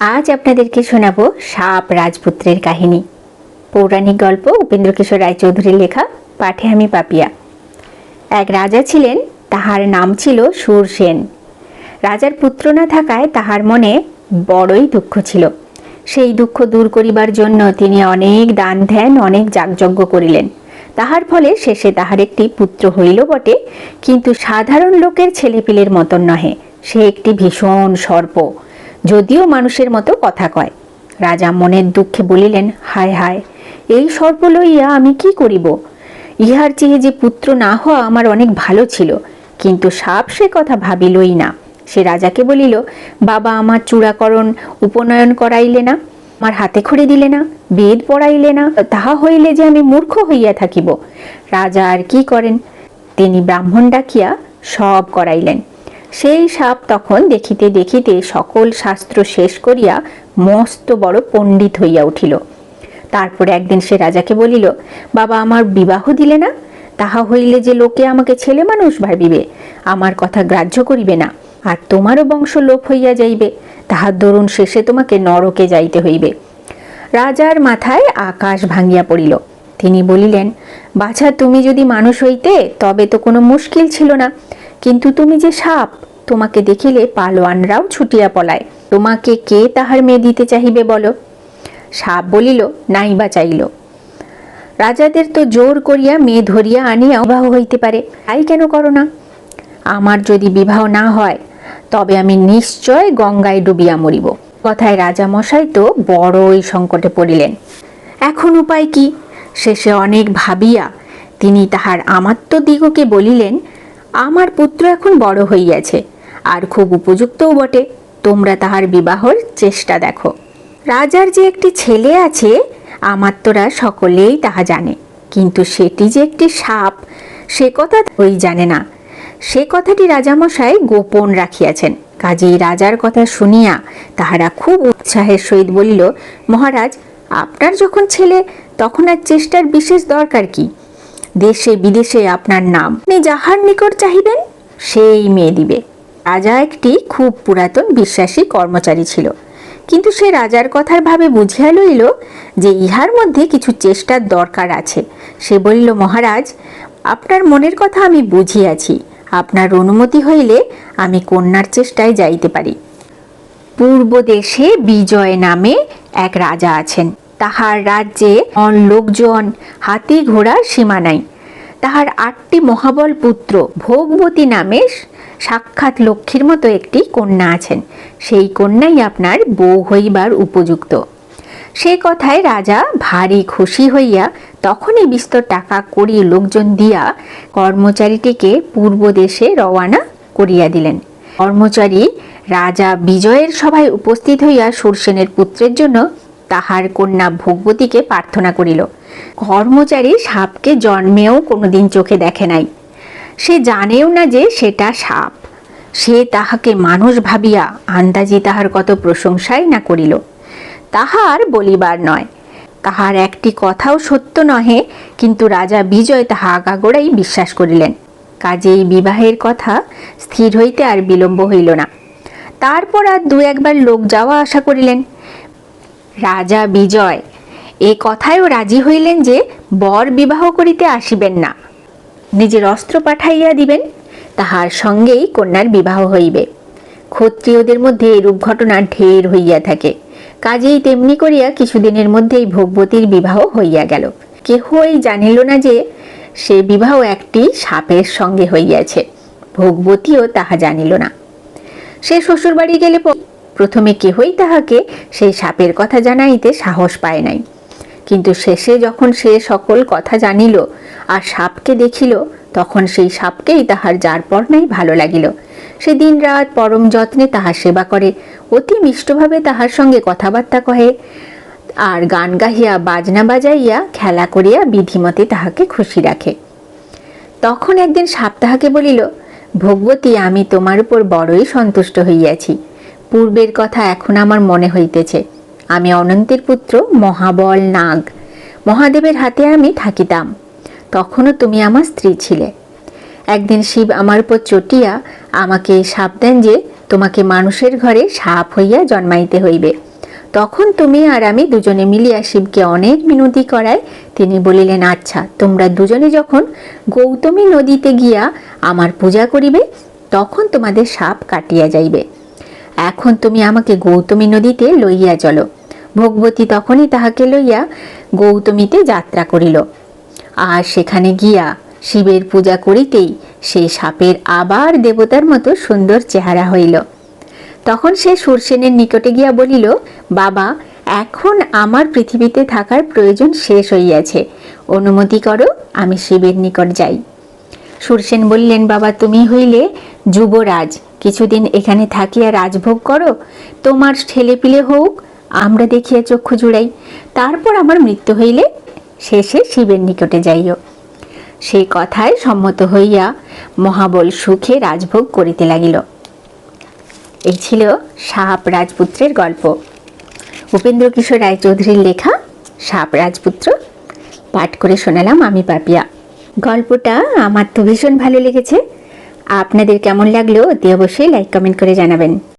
আজ আপনাদেরকে শোনাবো সাপ রাজপুত্রের কাহিনী। পৌরাণিক গল্প, উপেন্দ্র কিশোর রায়চৌধুরীর লেখা। পাঠে আমি পাপিয়া। এক রাজা ছিলেন, তাহার নাম ছিল শূরসেন। রাজার পুত্র না থাকায় তাহার মনে বড়ই দুঃখ ছিল। সেই দুঃখ দূর করিবার জন্য তিনি অনেক দান ধ্যান, অনেক যাগযজ্ঞ করিলেন। তাহার ফলে শেষে তাহার একটি পুত্র হইল বটে, কিন্তু সাধারণ লোকের ছেলেপিলের মতন নহে। সে একটি ভীষণ সর্প, যদিও মানুষের মতো কথা কয়। রাজা মনের দুঃখে বলিলেন, হায় হায়, এই সর্প লইয়া আমি কি করিব? ইহার চেয়ে যে পুত্র না হওয়া আমার অনেক ভালো ছিল। কিন্তু সাপ সে কথা ভাবিলই না। সে রাজাকে বলিল, বাবা, আমার চূড়াকরণ উপনয়ন করাইলে না, আমার হাতে খড়ি দিলে না, বেদ পড়াইলে না, তাহা হইলে যে আমি মূর্খ হইয়া থাকিব। রাজা আর কি করেন, তিনি ব্রাহ্মণ ডাকিয়া সব করাইলেন। সেই সাপ তখন দেখিতে দেখিতে সকল শাস্ত্র শেষ করিয়া মস্ত বড় পণ্ডিত হইয়া উঠিল। তারপরে একদিন সে রাজাকে বলিল, বাবা, আমার বিবাহ দিলে না, তাহা হইলে যে লোকে আমাকে ছেলে মানুষ ভাবিবে, আমার কথা গ্রাহ্য করিবে না, আর তোমারও বংশ লোপ হইয়া যাইবে। তাহার দরুন শেষে তোমাকে নরকে যাইতে হইবে। রাজার মাথায় আকাশ ভাঙিয়া পড়িল। তিনি বলিলেন, বাছা, তুমি যদি মানুষ হইতে তবে তো কোনো মুশকিল ছিল না, কিন্তু তুমি যে সাপ, তোমাকে দেখিলে পালোয়ানরাও ছুটিয়া পলায়। তোমাকে কে তাহার মেয়ে দিতে চাহিবে বলো? সাপ বলিল, নাই বা চাইল। রাজাদের তো জোর করিয়া মেয়ে ধরিয়া আনিয়া বিবাহ হইতে পারে, তাই কেন করো না? আমার যদি বিবাহ না হয় তবে আমি নিশ্চয় গঙ্গায় ডুবিয়া মরিব। কথায় রাজা মশাই তো বড়ই সংকটে পড়িলেন। এখন উপায় কি? শেষে অনেক ভাবিয়া তিনি তাহার আমাত্যদিগকে বলিলেন, আমার পুত্র এখন বড় হইয়াছে, আর খুব উপযুক্তও বটে। তোমরা তাহার বিবাহর চেষ্টা দেখো। রাজার যে একটি ছেলে আছে, আমাত্যরা সকলেই তাহা জানে, কিন্তু সেটি যে একটি সাপ, সে কথা ওই জানে না। সে কথাটি রাজামশাই গোপন রাখিয়াছেন। কাজেই রাজার কথা শুনিয়া তাহারা খুব উৎসাহের সহিত বলিল, মহারাজ, আপনার যখন ছেলে, তখন আর চেষ্টার বিশেষ দরকার কি? দেশে বিদেশে আপনার নাম, আপনি যাহার নিকট চাহিবেন সেই মেয়ে দিবে। রাজা একটি খুব পুরাতন বিশ্বাসী কর্মচারী ছিল, কিন্তু সে রাজার কথার ভাবে বুঝিয়া লইল যে ইহার মধ্যে কিছু চেষ্টার দরকার আছে। সে বলিল, মহারাজ, আপনার মনের কথা আমি বুঝিয়াছি। আপনার অনুমতি হইলে আমি কন্যার চেষ্টায় যাইতে পারি। পূর্ব দেশে বিজয় নামে এক রাজা আছেন। তাহার রাজ্যে লোকজন, হাতি ঘোড়ার সীমা নাই। তাহার 8টি মহাবল পুত্র, ভোগবতী নামে সাক্ষাৎ লক্ষ্মীর মতো একটি কন্যা আছেন। সেই কন্যাই আপনার বউ হইবার উপযুক্ত। সে কথায় রাজা ভারী খুশি হইয়া তখনই বিস্তর টাকা করি লোকজন দিয়া কর্মচারীটিকে পূর্ব দেশে রওয়ানা করিয়া দিলেন। কর্মচারী রাজা বিজয়ের সভায় উপস্থিত হইয়া শূরসেনের পুত্রের জন্য তাহার কন্যা ভোগবতীকে প্রার্থনা করিল। কর্মচারী সাপকে জন্মেও কোনোদিন চোখে দেখে নাই। সে জানেও না যে সেটা সাপ। সে তাহাকে মানুষ ভাবিয়া আন্দাজি তাহার কত প্রশংসাই না করিল। তাহার বলিবার নয়, তাহার একটি কথাও সত্য নহে, কিন্তু রাজা বিজয় তাহা আগাগোড়াই বিশ্বাস করিলেন। কাজেই বিবাহের কথা স্থির হইতে আর বিলম্ব হইল না। তারপর আর 2-1বার লোক যাওয়া আশা করিলেন। রাজা বিজয় এ কথায়ও রাজি হইলেন যে বর বিবাহ করিতে আসিবেন না, নিজের অস্ত্র পাঠাইয়া দিবেন, তাহার সঙ্গেই কন্যার বিবাহ হইবে। ক্ষত্রিয়দের মধ্যে এরূপ ঘটনা ঢের হইয়া থাকে। কাজেই তেমনি করিয়া কিছুদিনের মধ্যেই ভোগবতীর বিবাহ হইয়া গেল। কেহই জানিল না যে সে বিবাহ একটি সাপের সঙ্গে হইয়াছে। ভোগবতীও তাহা জানিল না। সে শ্বশুর বাড়ি গেলে প্রথমে কেহই তাহাকে সেই সাপের কথা জানাইতে সাহস পায় নাই, কিন্তু শেষে যখন সে সকল কথা জানিল আর সাপকে দেখিল, তখন সেই সাপকেই তাহার যার পর নাই ভালো লাগিল। সে দিন রাত পরম যত্নে তাহার সেবা করে, অতি মিষ্টভাবে তাহার সঙ্গে কথাবার্তা কহে, আর গান গাহিয়া বাজনা বাজাইয়া খেলা করিয়া বিধিমতে তাহাকে খুশি রাখে। তখন একদিন সাপ তাহাকে বলিল, ভোগবতী, আমি তোমার উপর বড়ই সন্তুষ্ট হইয়াছি। পূর্বের কথা এখন আমার মনে হইতেছে। আমি অনন্তের পুত্র মহাবল নাগ, মহাদেবের হাতে আমি থাকিতাম। তখনও তুমি আমার স্ত্রী ছিলে। একদিন শিব আমার উপর চটিয়া আমাকে সাপ দেন যে তোমাকে মানুষের ঘরে সাপ হইয়া জন্মাইতে হইবে। তখন তুমি আর আমি দুজনে মিলিয়া শিবকে অনেক মিনতি করায় তিনি বলিলেন, আচ্ছা, তোমরা দুজনে যখন গৌতমী নদীতে গিয়া আমার পূজা করিবে তখন তোমাদের সাপ কাটিয়া যাইবে। এখন তুমি আমাকে গৌতমী নদীতে লইয়া চলো। ভগবতী তখনই তাহাকে লইয়া গৌতমীতে যাত্রা করিল। আর সেখানে গিয়া শিবের পূজা করিতেই সেই সাপের আবার দেবতার মতো সুন্দর চেহারা হইল। তখন সে সুরসেনের নিকটে গিয়া বলিল, বাবা, এখন আমার পৃথিবীতে থাকার প্রয়োজন শেষ হইয়াছে, অনুমতি করো আমি শিবের নিকট যাই। সুরসেন বললেন, বাবা, তুমি হইলে যুবরাজ, কিছুদিন এখানে থাকিয়া রাজভোগ করো, তোমার ছেলেপিলে হোক, আমরা দেখিয়া চক্ষু জুড়াই, তারপর আমার মৃত্যু হইলে শেষে শিবের নিকটে যাইও। সেই কথায় সম্মত হইয়া মহাবল সুখে রাজভোগ করিতে লাগিল। এই ছিল সাপ রাজপুত্রের গল্প। উপেন্দ্রকিশোর রায়চৌধুরীর লেখা সাপ রাজপুত্র পাঠ করে শোনালাম আমি পাপিয়া। গল্পটা আমার তো ভীষণ ভালো লেগেছে। আপনাদের কেমন লাগলো অতি অবশ্যই লাইক কমেন্ট করে জানাবেন।